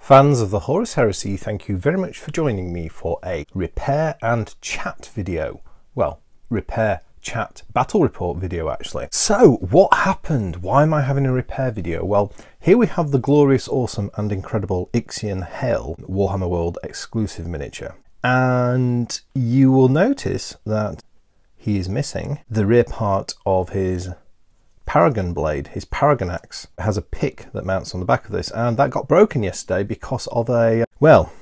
Fans of the Horus Heresy, thank you very much for joining me for a repair and chat video. Well, repair, chat, battle report video actually. So, what happened? Why am I having a repair video? Well, here we have the glorious, awesome and incredible Ixion Hale Warhammer World exclusive miniature. And you will notice that he is missing the rear part of his Paragon blade. His Paragon axe has a pick that mounts on the back of this, and that got broken yesterday because of a, well,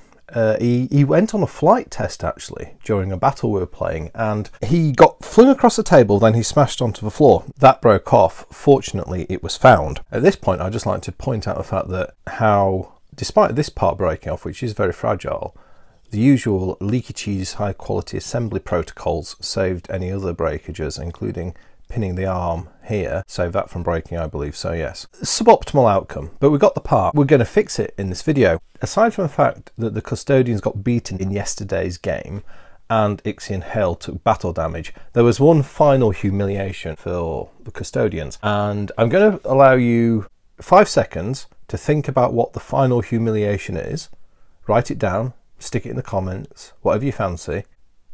he went on a flight test actually during a battle we were playing, and he got flung across the table, then he smashed onto the floor. That broke off. Fortunately, it was found. At this point, I'd just like to point out the fact that how, despite this part breaking off, which is very fragile, the usual Leakycheese high quality assembly protocols saved any other breakages, including pinning the arm here, save that from breaking, I believe. So yes, suboptimal outcome, but we got the part. We're going to fix it in this video. Aside from the fact that the Custodians got beaten in yesterday's game and Ixion Hale took battle damage, there was one final humiliation for the Custodians, and I'm going to allow you 5 seconds to think about what the final humiliation is. Write it down, stick it in the comments, whatever you fancy.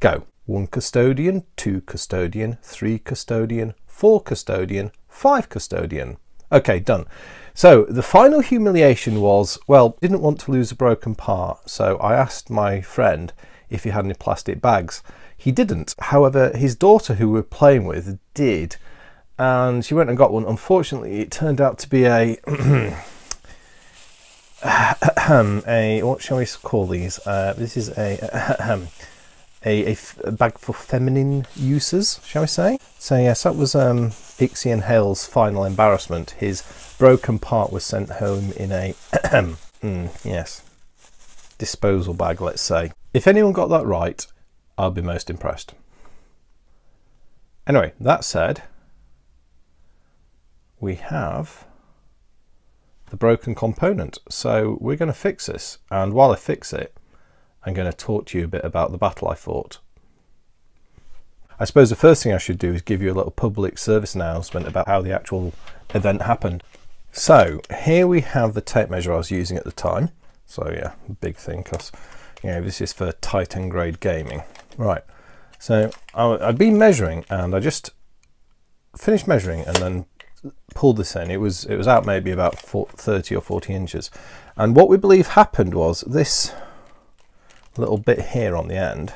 Go. 1 Custodian, 2 Custodian, 3 Custodian, 4 Custodian, 5 Custodian. Okay, done. So the final humiliation was, well, didn't want to lose a broken part, so I asked my friend if he had any plastic bags. He didn't. However, his daughter, who we were playing with, did, and she went and got one. Unfortunately, it turned out to be a what shall we call these? This is a bag for feminine uses, shall we say? So yes, that was Ixion Hale's final embarrassment. His broken part was sent home in a yes, disposal bag, let's say. If anyone got that right, I'll be most impressed. Anyway, that said, we have the broken component, so we're going to fix this, and while I fix it, I'm going to talk to you a bit about the battle I fought. I suppose the first thing I should do is give you a little public service announcement about how the actual event happened. So here we have the tape measure I was using at the time. So yeah, big thing, because you know this is for Titan grade gaming. Right, so I'd been measuring and I just finished measuring and then pulled this in. It was out maybe about 30 or 40 inches. And what we believe happened was this little bit here on the end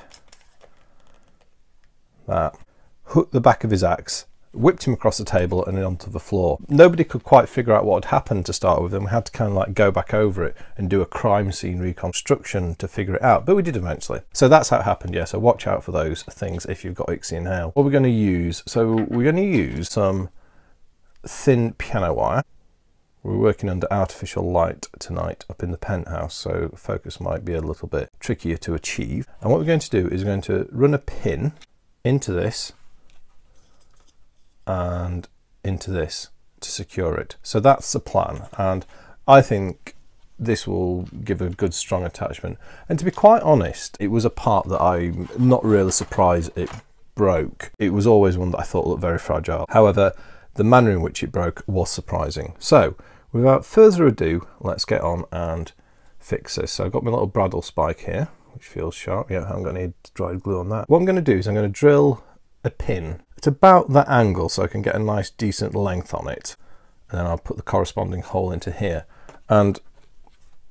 that hooked the back of his axe, whipped him across the table and then onto the floor. Nobody could quite figure out what had happened to start with, and we had to kind of like go back over it and do a crime scene reconstruction to figure it out, but we did eventually. So that's how it happened. Yeah, so watch out for those things if you've got Ixion Hale. What we're going to use, so we're going to use some thin piano wire. We're working under artificial light tonight up in the penthouse, so focus might be a little bit trickier to achieve. And what we're going to do is we're going to run a pin into this and into this to secure it. So that's the plan, and I think this will give a good strong attachment. And to be quite honest, it was a part that I'm not really surprised it broke. It was always one that I thought looked very fragile. However, the manner in which it broke was surprising. So without further ado, let's get on and fix this. So I've got my little Bradle spike here, which feels sharp. Yeah, I'm going to need dried glue on that. What I'm going to do is I'm going to drill a pin at about that angle so I can get a nice decent length on it. And then I'll put the corresponding hole into here. And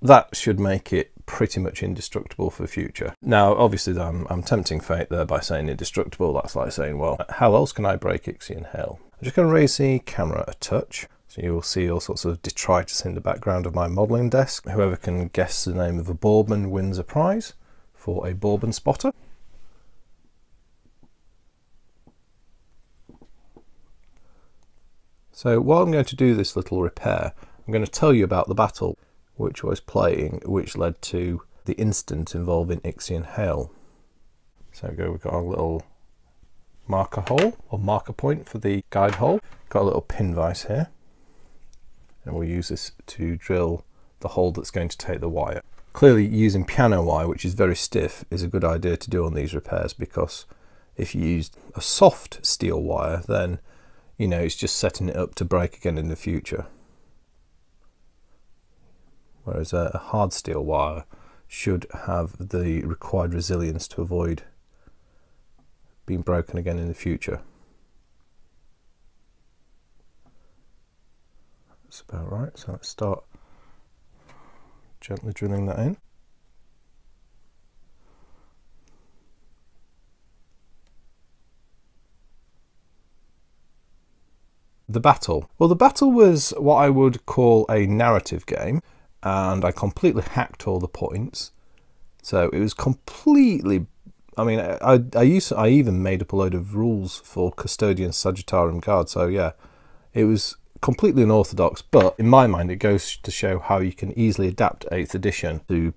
that should make it pretty much indestructible for the future. Now, obviously, I'm tempting fate there by saying indestructible. That's like saying, well, how else can I break Ixion Hale? I'm just going to raise the camera a touch. So you will see all sorts of detritus in the background of my modelling desk. Whoever can guess the name of a Bourbon wins a prize for a Bourbon spotter. So while I'm going to do this little repair, I'm going to tell you about the battle which I was playing, which led to the incident involving Ixion Hale. So we've got our little marker hole, or marker point for the guide hole. Got a little pin vise here, and we'll use this to drill the hole that's going to take the wire. Clearly using piano wire, which is very stiff, is a good idea to do on these repairs, because if you used a soft steel wire, then you know it's just setting it up to break again in the future. whereas a hard steel wire should have the required resilience to avoid being broken again in the future. That's about right, so let's start gently drilling that in. The battle. Well, the battle was what I would call a narrative game, and I completely hacked all the points. So it was completely, I mean, I even made up a load of rules for Custodians, Sagittarium Guard. So yeah, it was completely unorthodox, but in my mind it goes to show how you can easily adapt 8th edition to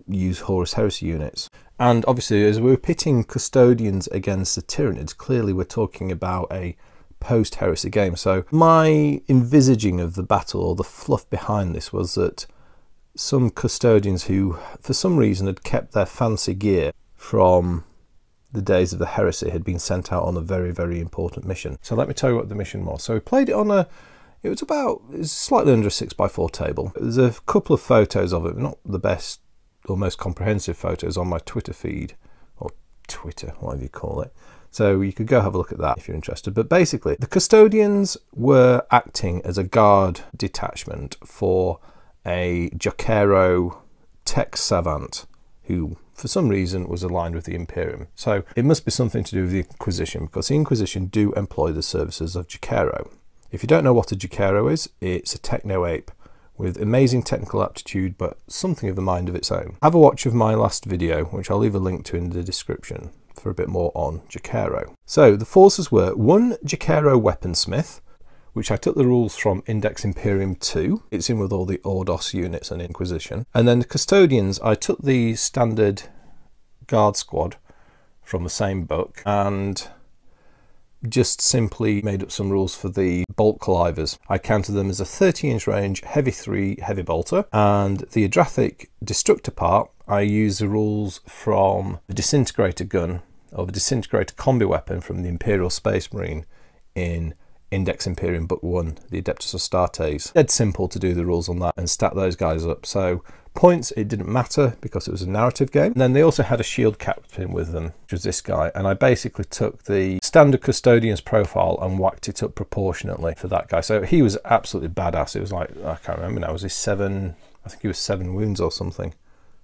use Horus Heresy units. And obviously, as we're pitting Custodians against the Tyranids, clearly we're talking about a post-Heresy game. So my envisaging of the battle, or the fluff behind this, was that some Custodians who for some reason had kept their fancy gear from the days of the Heresy had been sent out on a very, very important mission. So let me tell you what the mission was. So we played it on it was slightly under a 6x4 table. There's a couple of photos of it, not the best or most comprehensive photos, on my Twitter feed, or Twitter, whatever you call it. So you could go have a look at that if you're interested. But basically, the Custodians were acting as a guard detachment for a Jokaero tech savant who, for some reason, was aligned with the Imperium. So it must be something to do with the Inquisition, because the Inquisition do employ the services of Jokaero. If you don't know what a Jokaero is, it's a techno-ape with amazing technical aptitude, but something of a mind of its own. Have a watch of my last video, which I'll leave a link to in the description, for a bit more on Jokaero. So the forces were one Jokaero weaponsmith, which I took the rules from Index Imperium 2. It's in with all the Ordos units and Inquisition. And then the Custodians, I took the standard guard squad from the same book and just simply made up some rules for the bolt collivers. I counted them as a 30-inch range heavy 3 heavy bolter, and the Adrathic destructor part I used the rules from the disintegrator gun, or the disintegrator combi weapon from the Imperial Space Marine in Index Imperium Book 1, the Adeptus Astartes. Dead simple to do the rules on that and stack those guys up. So points, it didn't matter because it was a narrative game. And then they also had a shield captain with them, which was this guy. And I basically took the standard Custodians profile and whacked it up proportionately for that guy. So he was absolutely badass. It was like, I can't remember now, was he 7, I think he was 7 wounds or something.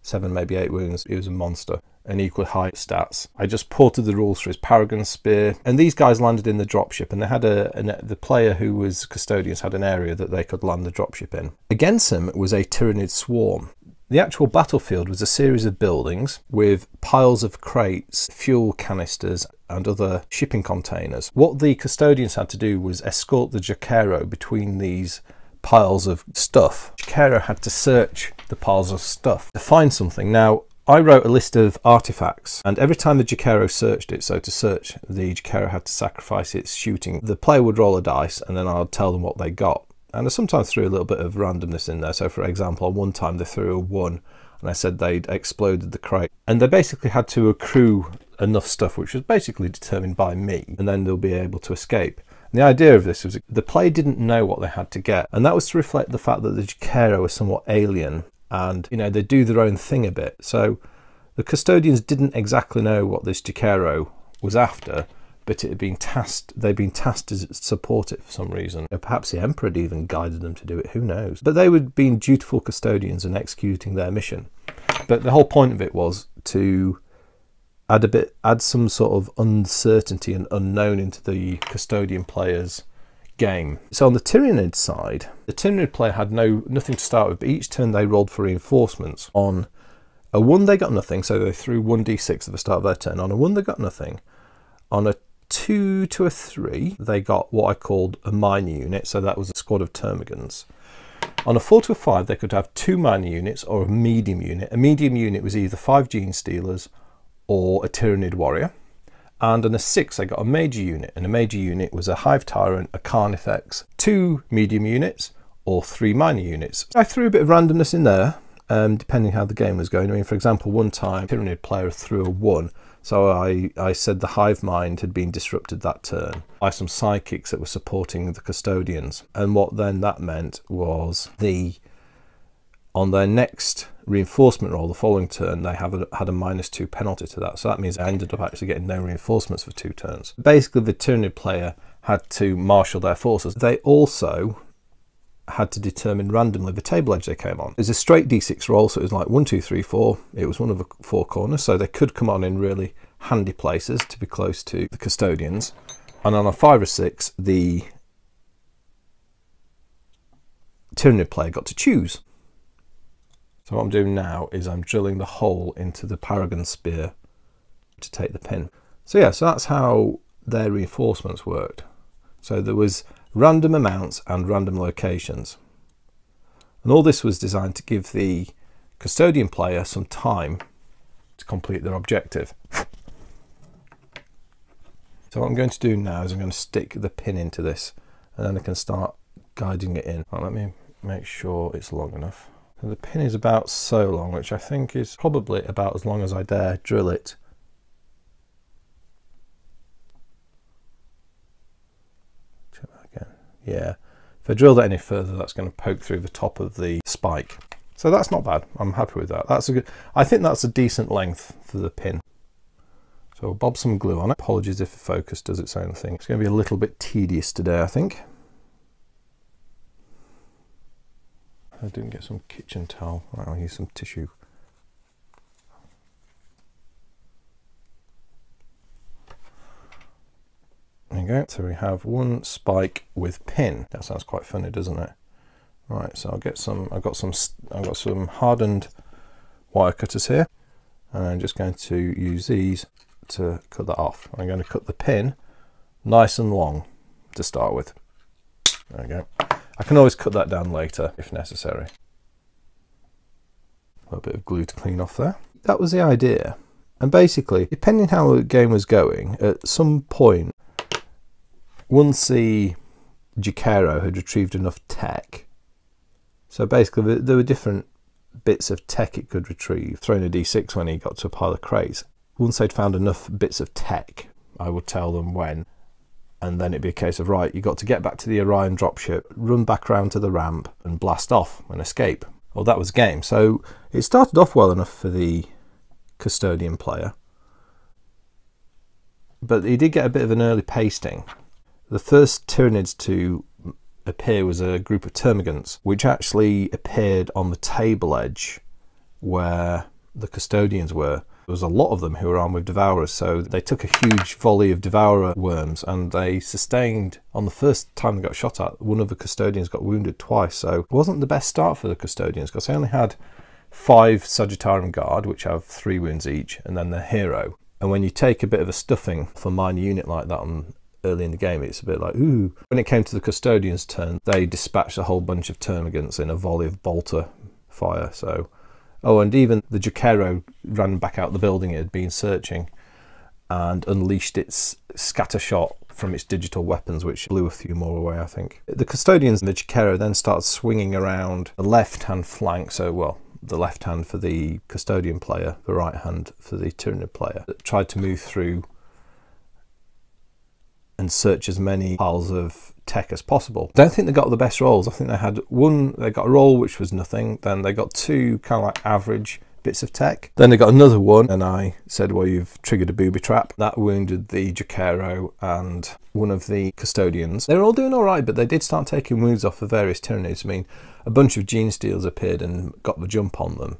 7, maybe 8 wounds. He was a monster. And equally high stats. I just ported the rules for his Paragon Spear, and these guys landed in the dropship, and they had the player who was Custodians had an area that they could land the dropship in. Against them was a Tyranid swarm. The actual battlefield was a series of buildings with piles of crates, fuel canisters and other shipping containers. What the Custodians had to do was escort the Jokaero between these piles of stuff. Jokaero had to search the piles of stuff to find something. Now, I wrote a list of artifacts, and every time the Jokaero searched it, so to search, the Jokaero had to sacrifice its shooting. The player would roll a dice, and then I'd tell them what they got. And I sometimes threw a little bit of randomness in there. So for example, one time they threw a 1, and I said they'd exploded the crate. And they basically had to accrue enough stuff, which was basically determined by me, and then they'll be able to escape. And the idea of this was the player didn't know what they had to get, and that was to reflect the fact that the Jokaero was somewhat alien, and, you know, they do their own thing a bit. So the Custodians didn't exactly know what this Jokaero was after, but it had been tasked, they'd been tasked to support it for some reason. Perhaps the Emperor had even guided them to do it, who knows. But they were being dutiful Custodians and executing their mission. But the whole point of it was to add some sort of uncertainty and unknown into the Custodian players' game. So on the Tyranid side, the Tyranid player had nothing to start with, but each turn they rolled for reinforcements. On a 1 they got nothing, so they threw 1d6 at the start of their turn. On a 1 they got nothing. On a 2 to a 3 they got what I called a minor unit, so that was a squad of termagants. On a 4 to a 5 they could have 2 minor units or a medium unit. A medium unit was either 5 Gene Stealers or a Tyranid warrior. And on a 6 I got a major unit, and a major unit was a Hive Tyrant, a Carnifex, 2 medium units or 3 minor units. I threw a bit of randomness in there, depending how the game was going. I mean, for example, one time Tyranid player threw a 1, so I said the Hive Mind had been disrupted that turn by some psychics that were supporting the Custodians, and what then that meant was the on their next reinforcement roll the following turn, they had a -2 penalty to that. So that means I ended up actually getting no reinforcements for 2 turns. Basically, the Tyranid player had to marshal their forces. They also had to determine randomly the table edge they came on. It was a straight d6 roll, so it was like 1, 2, 3, 4. It was one of the 4 corners, so they could come on in really handy places to be close to the Custodians. And on a 5 or 6, the Tyranid player got to choose. So what I'm doing now is I'm drilling the hole into the Paragon Spear to take the pin. So yeah, so that's how their reinforcements worked. So there was random amounts and random locations. And all this was designed to give the Custodian player some time to complete their objective. So what I'm going to do now is I'm going to stick the pin into this, and then I can start guiding it in. Right, let me make sure it's long enough. So the pin is about so long, which I think is probably about as long as I dare drill it. Check that again. Yeah, if I drill that any further, that's going to poke through the top of the spike. So that's not bad. I'm happy with that. That's a good. I think that's a decent length for the pin. So we'll bob some glue on it. Apologies if the focus does its own thing. It's going to be a little bit tedious today, I think. I didn't get some kitchen towel. Right, I'll use some tissue. There you go. So we have 1 spike with pin. That sounds quite funny, doesn't it? Right. So I'll get some. I've got some hardened wire cutters here, and I'm just going to use these to cut that off. I'm going to cut the pin nice and long to start with. There we go. I can always cut that down later if necessary. A little bit of glue to clean off there. That was the idea. And basically, depending how the game was going, at some point, once the Jokaero had retrieved enough tech, so basically there were different bits of tech it could retrieve, throwing a d6 when he got to a pile of crates. Once they'd found enough bits of tech, I would tell them when. And then it'd be a case of, right, you got to get back to the Orion dropship, run back around to the ramp and blast off and escape. Well, that was game. So it started off well enough for the Custodian player, but he did get a bit of an early pasting. The first Tyranids to appear was a group of termagants, which actually appeared on the table edge where the Custodians were. There was a lot of them who were armed with Devourers, so they took a huge volley of Devourer worms, and they sustained, on the first time they got shot at, one of the Custodians got wounded twice, so it wasn't the best start for the Custodians, because they only had 5 Sagittarium Guard, which have 3 wounds each, and then their hero. And when you take a bit of a stuffing for a minor unit like that early in the game, it's a bit like, ooh. When it came to the Custodians' turn, they dispatched a whole bunch of termagants in a volley of bolter fire, so... Oh, and even the Jokaero ran back out the building it had been searching and unleashed its scatter shot from its digital weapons, which blew a few more away, I think. The Custodians and the Jokaero then started swinging around the left-hand flank, so, well, the left hand for the Custodian player, the right hand for the Tyranid player, that tried to move through and search as many piles of tech as possible. I don't think they got the best rolls. I think they had one, they got a roll which was nothing, then they got 2 kind of like average bits of tech, then they got another one, and I said, well, you've triggered a booby trap. That wounded the Jokaero and one of the Custodians. They were all doing all right, but they did start taking wounds off of various Tyranids. I mean, a bunch of Gene Steals appeared and got the jump on them,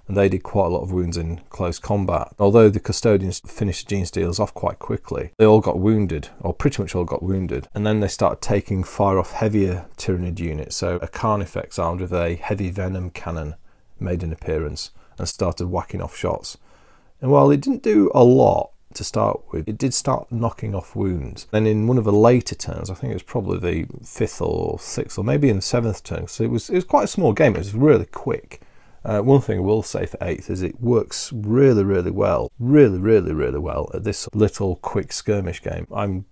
and they did quite a lot of wounds in close combat. Although the Custodians finished Gene Steals off quite quickly, they all got wounded, or pretty much all got wounded. And then they started taking fire off heavier Tyranid units. So a Carnifex armed with a heavy venom cannon made an appearance and started whacking off shots. And while it didn't do a lot to start with, it did start knocking off wounds. Then in one of the later turns, I think it was probably the 5th or 6th, or maybe in the 7th turn, so it was quite a small game, it was really quick. One thing I will say for 8th is it works really well, really well at this little quick skirmish game. I'm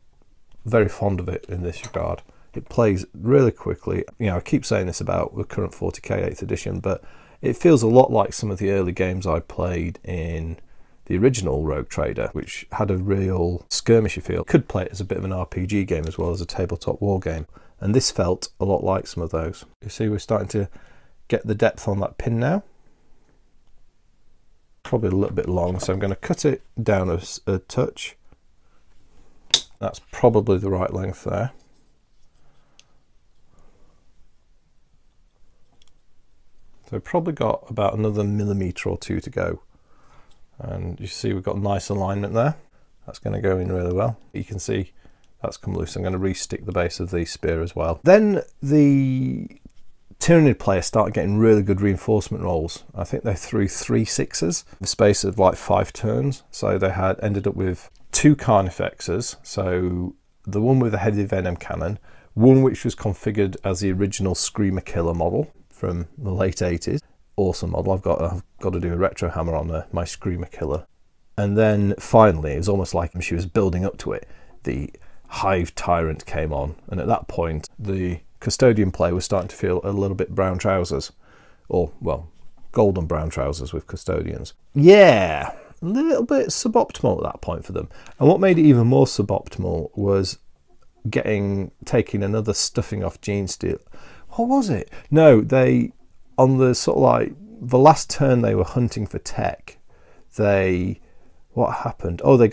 very fond of it in this regard. It plays really quickly. You know, I keep saying this about the current 40k 8th edition, but it feels a lot like some of the early games I played in the original Rogue Trader, which had a real skirmishy feel. Could play it as a bit of an RPG game as well as a tabletop war game, and this felt a lot like some of those. You see, we're starting to get the depth on that pin now. Probably a little bit long, so I'm going to cut it down a touch. That's probably the right length there. So we've probably got about another millimetre or two to go. And you see we've got nice alignment there. That's going to go in really well. You can see that's come loose. I'm going to re-stick the base of the spear as well. Then the Tyranid players started getting really good reinforcement rolls. I think they threw 3 6s in the space of like 5 turns. So they had ended up with 2 Carnifexes. So the one with the heavy venom cannon, one which was configured as the original Screamer Killer model from the late 80s. Awesome model. I've got to do a retro hammer on my Screamer Killer. And then finally, it was almost like she was building up to it, the Hive Tyrant came on, and at that point the Custodian player was starting to feel a little bit brown trousers, or well, golden brown trousers with Custodians. Yeah, a little bit suboptimal at that point for them. And what made it even more suboptimal was taking another stuffing off Gene Steal. What was it? No, they, on the sort of like the last turn they were hunting for tech, what happened? Oh, they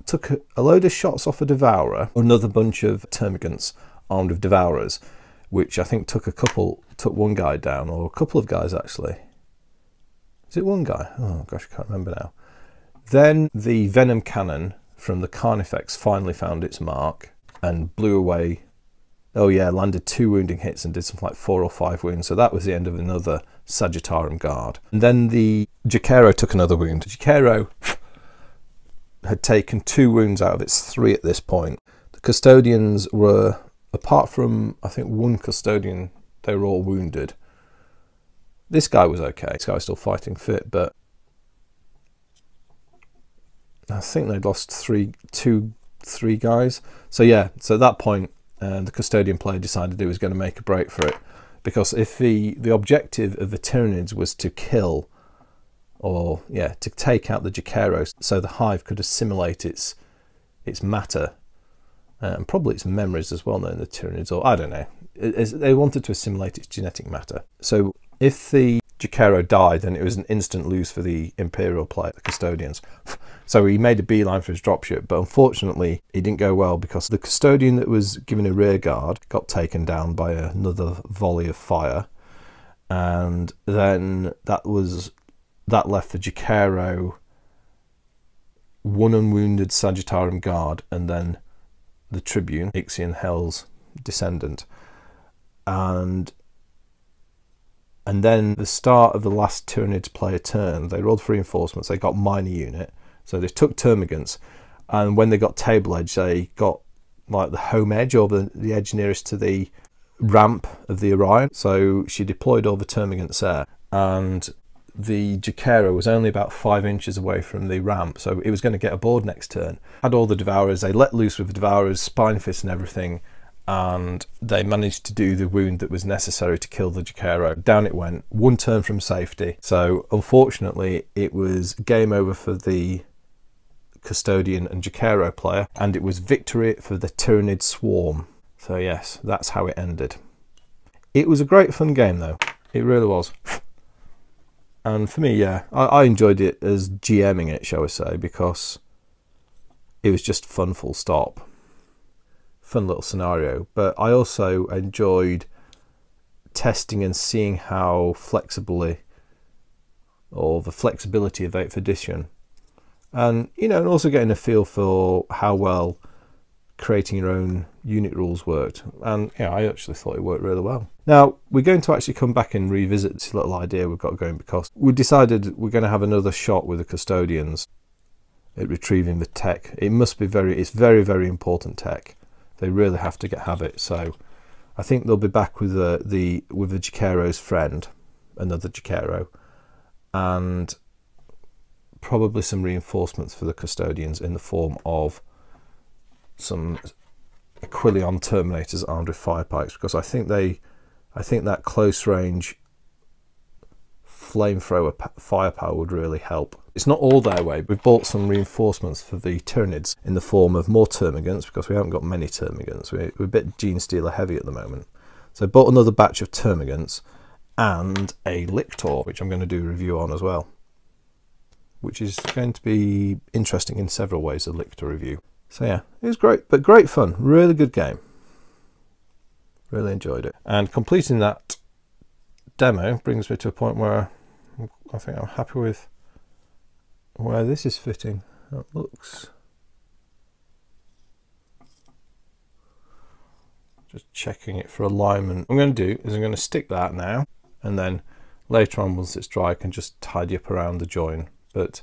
took a load of shots off a Devourer, another bunch of Termagants armed with Devourers, which I think took one guy down, or a couple of guys actually. Is it one guy? Oh gosh, I can't remember now. Then the Venom Cannon from the Carnifex finally found its mark and blew away. Oh yeah, landed 2 wounding hits and did something like 4 or 5 wounds. So that was the end of another Sagittarium Guard. And then the Jokaero took another wound. Jokaero had taken 2 wounds out of its 3 at this point. The Custodians were, apart from I think 1 Custodian, they were all wounded. This guy was okay. This guy was still fighting fit, but I think they'd lost 3 guys. So yeah, so at that point the Custodian player decided he was going to make a break for it, because if the objective of the Tyranids was to kill, or yeah, to take out the Jokaero so the Hive could assimilate its matter, and probably its memories as well, knowing the Tyranids, or I don't know, they wanted to assimilate its genetic matter. So if the Jokaero died, then it was an instant lose for the Imperial player, the Custodians. So he made a beeline for his dropship, but unfortunately it didn't go well, because the Custodian that was given a rear guard got taken down by another volley of fire, and then that left the Jokaero 1 unwounded Sagittarium Guard, and then the Tribune, Ixion Hale's descendant, and then the start of the last Tyranids player turn, they rolled for reinforcements. They got minor unit, so they took Termagants, and when they got table edge, they got like the home edge, or the edge nearest to the ramp of the Orion. So she deployed all the Termagants there, and the Jokaero was only about 5 inches away from the ramp, so it was going to get aboard next turn. Had all the Devourers, they let loose with the Devourers, Spine Fist and everything, and they managed to do the wound that was necessary to kill the Jokaero. Down it went, 1 turn from safety. So unfortunately it was game over for the Custodian and Jokaero player, and it was victory for the Tyranid Swarm. So yes, that's how it ended. It was a great fun game though, it really was. And for me, yeah, I enjoyed it as GMing it, shall we say, because it was just fun full stop. Fun little scenario, but I also enjoyed testing and seeing how flexibly, or the flexibility of 8th edition, and you know, and also getting a feel for how well creating your own unit rules worked. And yeah, I actually thought it worked really well. Now we're going to actually come back and revisit this little idea we've got going, because we decided we're going to have another shot with the Custodians at retrieving the tech. It's very, very important tech. They really have to have it. So I think they'll be back with the Jokaero's friend, another Jokaero, and probably some reinforcements for the Custodians in the form of some Aquilion Terminators armed with fire pikes, because I think that close range flamethrower firepower would really help. It's not all their way. We've bought some reinforcements for the Tyranids in the form of more Termagants, because we haven't got many Termagants. We're a bit Gene Stealer heavy at the moment. So I bought another batch of Termagants, and a Lictor, which I'm going to do a review on as well, which is going to be interesting in several ways, a Lictor review. So yeah, it was great, but great fun. Really good game. Really enjoyed it. And completing that demo brings me to a point where I think I'm happy with where this is fitting. That looks... Just checking it for alignment. What I'm going to do is I'm going to stick that now, and then later on, once it's dry, I can just tidy up around the join. But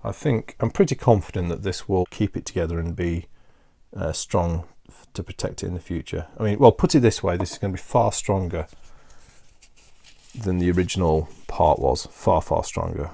I think I'm pretty confident that this will keep it together and be strong to protect it in the future. I mean, well, put it this way, this is going to be far stronger than the original part was. Far, far stronger.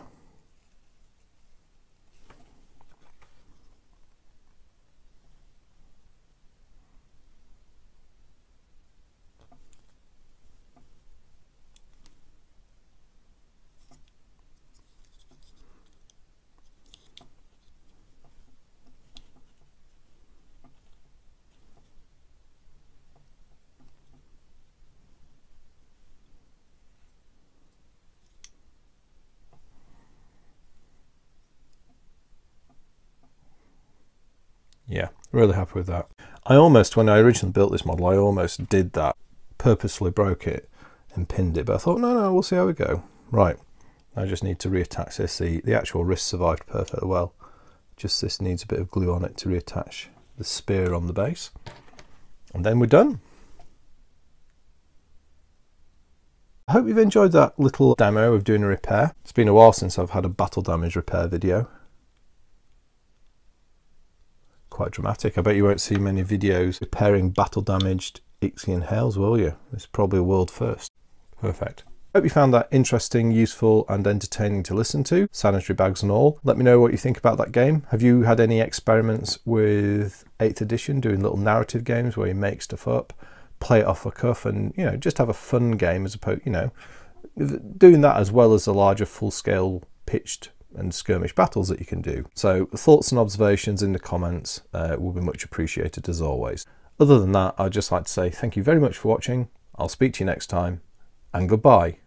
Yeah, really happy with that. I almost, when I originally built this model, I almost did that, purposefully broke it and pinned it, but I thought, no, we'll see how we go. Right, I just need to reattach this. The actual wrist survived perfectly well. Just this needs a bit of glue on it to reattach the spear on the base. And then we're done. I hope you've enjoyed that little demo of doing a repair. It's been a while since I've had a battle damage repair video. Quite dramatic. I bet you won't see many videos repairing battle damaged Ixion Hales, will you? It's probably a world first. Perfect. Hope you found that interesting, useful and entertaining to listen to, sanitary bags and all. Let me know what you think about that game. Have you had any experiments with 8th edition, doing little narrative games where you make stuff up, play it off a cuff, and, you know, just have a fun game as opposed, you know, doing that as well as the larger full-scale pitched and skirmish battles that you can do. So thoughts and observations in the comments will be much appreciated as always. Other than that, I'd just like to say thank you very much for watching. I'll speak to you next time, and goodbye.